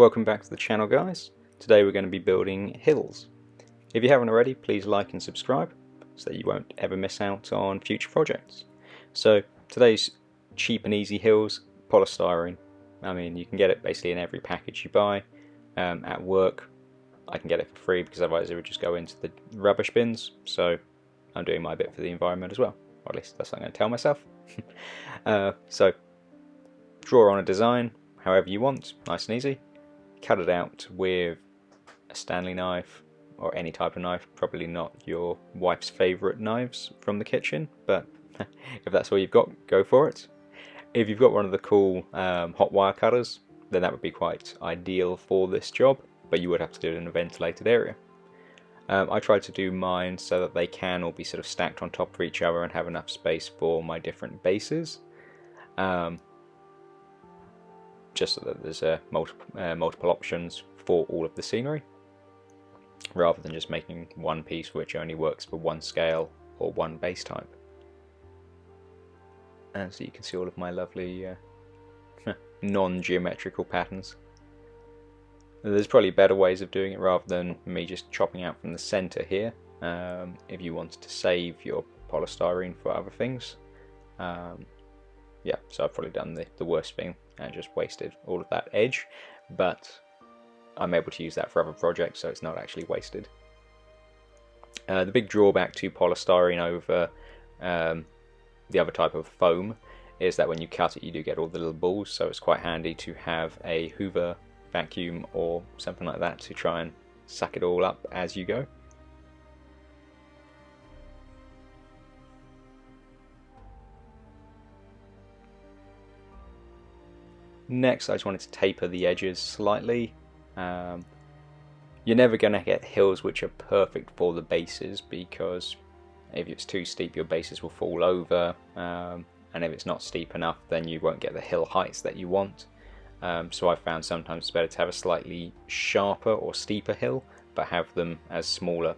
Welcome back to the channel, guys. Today we're going to be building hills. If you haven't already, please like and subscribe so that you won't ever miss out on future projects. So today's cheap and easy hills, polystyrene. I mean, you can get it basically in every package you buy. At work I can get it for free because otherwise it would just go into the rubbish bins, so I'm doing my bit for the environment as well, or at least that's what I'm going to tell myself. So draw on a design however you want, nice and easy. Cut it out with a Stanley knife or any type of knife, probably not your wife's favourite knives from the kitchen, but if that's all you've got, go for it. If you've got one of the cool hot wire cutters, then that would be quite ideal for this job, but you would have to do it in a ventilated area. I tried to do mine so that they can all be sort of stacked on top of each other and have enough space for my different bases. Just so that there's multiple options for all of the scenery, rather than just making one piece which only works for one scale or one base type. And so you can see all of my lovely non-geometrical patterns. There's probably better ways of doing it rather than me just chopping out from the center here, if you wanted to save your polystyrene for other things. Yeah, so I've probably done the worst thing and just wasted all of that edge, but I'm able to use that for other projects, so it's not actually wasted. The big drawback to polystyrene over the other type of foam is that when you cut it you do get all the little balls, so it's quite handy to have a Hoover vacuum or something like that to try and suck it all up as you go. Next, I just wanted to taper the edges slightly. You're never going to get hills which are perfect for the bases, because if it's too steep your bases will fall over, and if it's not steep enough then you won't get the hill heights that you want. So I found sometimes it's better to have a slightly sharper or steeper hill, but have them as smaller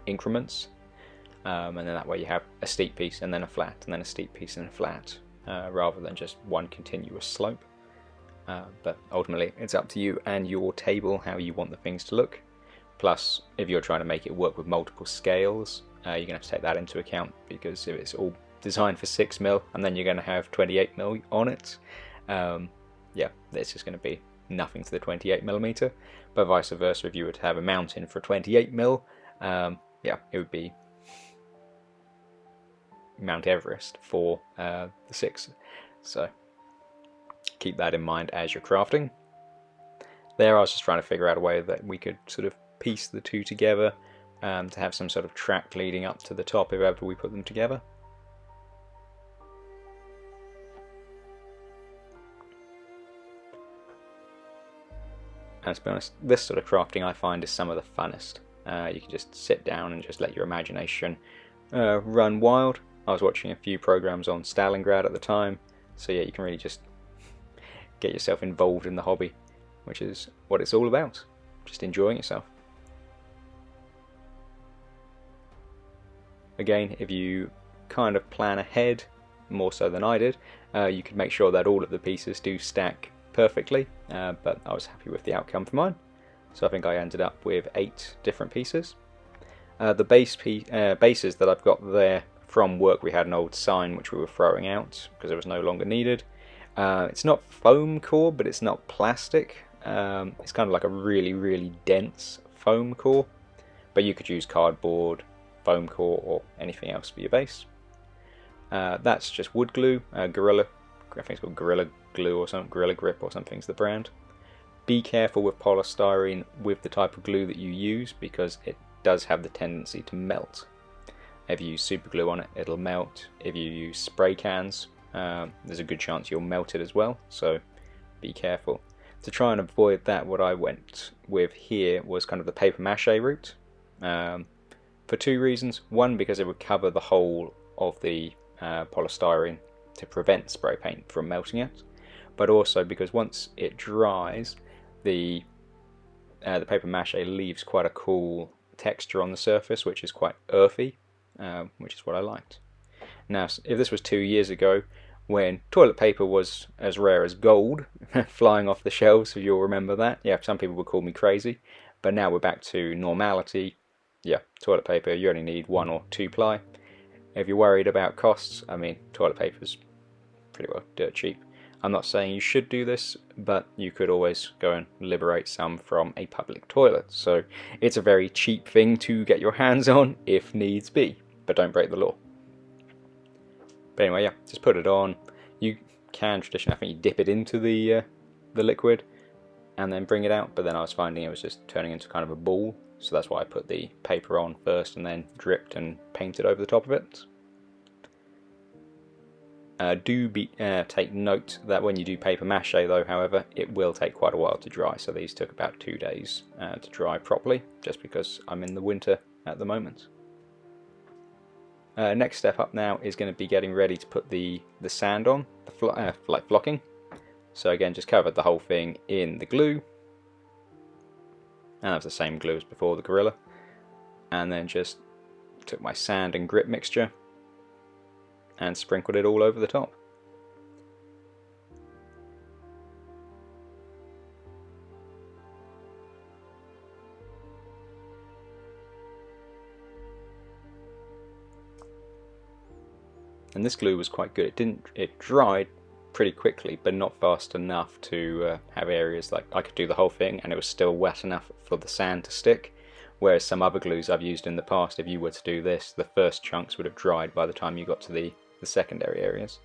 increments, and then that way you have a steep piece and then a flat and then a steep piece and a flat, rather than just one continuous slope. But ultimately it's up to you and your table how you want the things to look. Plus, if you're trying to make it work with multiple scales, you're going to have to take that into account, because if it's all designed for 6mm and then you're going to have 28mm on it, yeah, it's just going to be nothing to the 28mm. But vice versa, if you were to have a mountain for 28mm, yeah, it would be Mount Everest for the 6. So keep that in mind as you're crafting. There I was just trying to figure out a way that we could sort of piece the two together, to have some sort of track leading up to the top if ever we put them together. And to be honest, this sort of crafting I find is some of the funnest. You can just sit down and just let your imagination run wild. I was watching a few programs on Stalingrad at the time, so yeah, you can really just get yourself involved in the hobby, which is what it's all about, just enjoying yourself. Again, if you kind of plan ahead, more so than I did, you could make sure that all of the pieces do stack perfectly, but I was happy with the outcome for mine. So I think I ended up with 8 different pieces. The bases that I've got there from work, we had an old sign which we were throwing out because it was no longer needed. It's not foam core, but it's not plastic. It's kind of like a really dense foam core, but you could use cardboard, foam core, or anything else for your base. That's just wood glue, Gorilla, I think it's called Gorilla Glue or something, Gorilla Grip or something's the brand. Be careful with polystyrene with the type of glue that you use, because it does have the tendency to melt. If you use super glue on it, it'll melt. If you use spray cans, there's a good chance you'll melt it as well, so be careful. To try and avoid that, what I went with here was kind of the paper mache route, for 2 reasons. One, because it would cover the whole of the polystyrene to prevent spray paint from melting it, but also because once it dries, the paper mache leaves quite a cool texture on the surface, which is quite earthy, which is what I liked. Now, if this was 2 years ago, when toilet paper was as rare as gold, flying off the shelves, if you'll remember that. Yeah, some people would call me crazy, but now we're back to normality. Yeah, toilet paper, you only need 1 or 2 ply. If you're worried about costs, I mean, toilet paper's pretty well dirt cheap. I'm not saying you should do this, but you could always go and liberate some from a public toilet. So it's a very cheap thing to get your hands on if needs be, but don't break the law. But anyway, yeah, just put it on. You can traditionally, I think you dip it into the liquid and then bring it out, but then I was finding it was just turning into kind of a ball, so that's why I put the paper on first and then dripped and painted over the top of it. Take note that when you do paper mache though, however, it will take quite a while to dry, so these took about 2 days to dry properly, just because I'm in the winter at the moment. Next step up now is going to be getting ready to put the sand on, like flocking. So again, just covered the whole thing in the glue, and that was the same glue as before, the Gorilla, and then just took my sand and grit mixture and sprinkled it all over the top. And this glue was quite good. It dried pretty quickly, but not fast enough to have areas like I could do the whole thing and it was still wet enough for the sand to stick. Whereas some other glues I've used in the past, if you were to do this, the first chunks would have dried by the time you got to the secondary areas.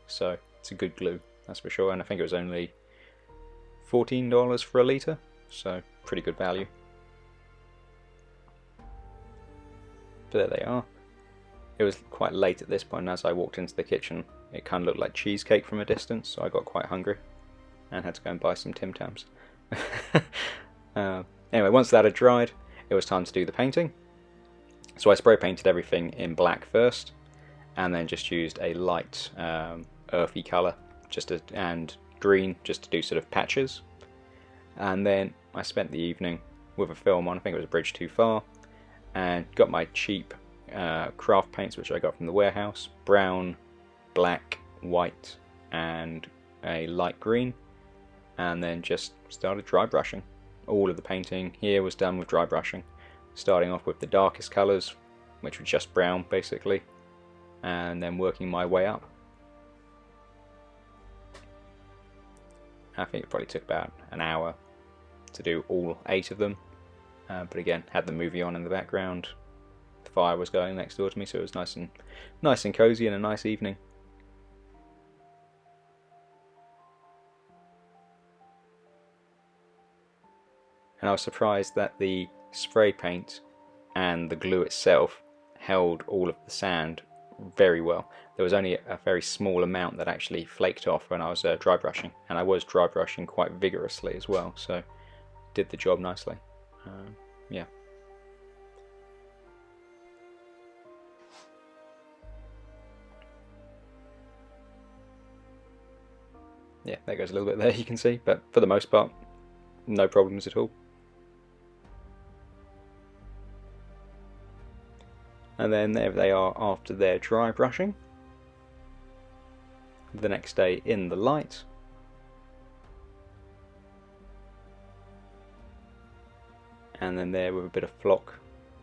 So it's a good glue, that's for sure, and I think it was only $14 for a litre, so pretty good value. But there they are. It was quite late at this point, and as I walked into the kitchen it kind of looked like cheesecake from a distance, so I got quite hungry and had to go and buy some Tim Tams. Anyway, once that had dried, it was time to do the painting. So I spray painted everything in black first, and then just used a light earthy colour and green just to do sort of patches. And then I spent the evening with a film on, I think it was A Bridge Too Far, and got my cheap craft paints which I got from the warehouse, brown, black, white and a light green, and then just started dry brushing. All of the painting here was done with dry brushing, starting off with the darkest colours, which were just brown basically, and then working my way up. I think it probably took about an hour to do all 8 of them, but again, had the movie on in the background, the fire was going next door to me, so it was nice and cozy and a nice evening. And I was surprised that the spray paint and the glue itself held all of the sand very well. There was only a very small amount that actually flaked off when I was dry brushing, and I was dry brushing quite vigorously as well, so did the job nicely. Yeah. Yeah, there goes a little bit there, you can see, but for the most part, no problems at all. And then there they are after their dry brushing. The next day in the light. And then there with a bit of flock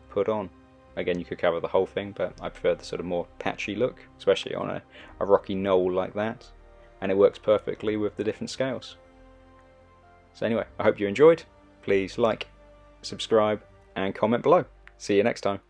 put on. Again, you could cover the whole thing, but I prefer the sort of more patchy look, especially on a rocky knoll like that. And it works perfectly with the different scales. So anyway, I hope you enjoyed. Please like, subscribe and comment below. See you next time.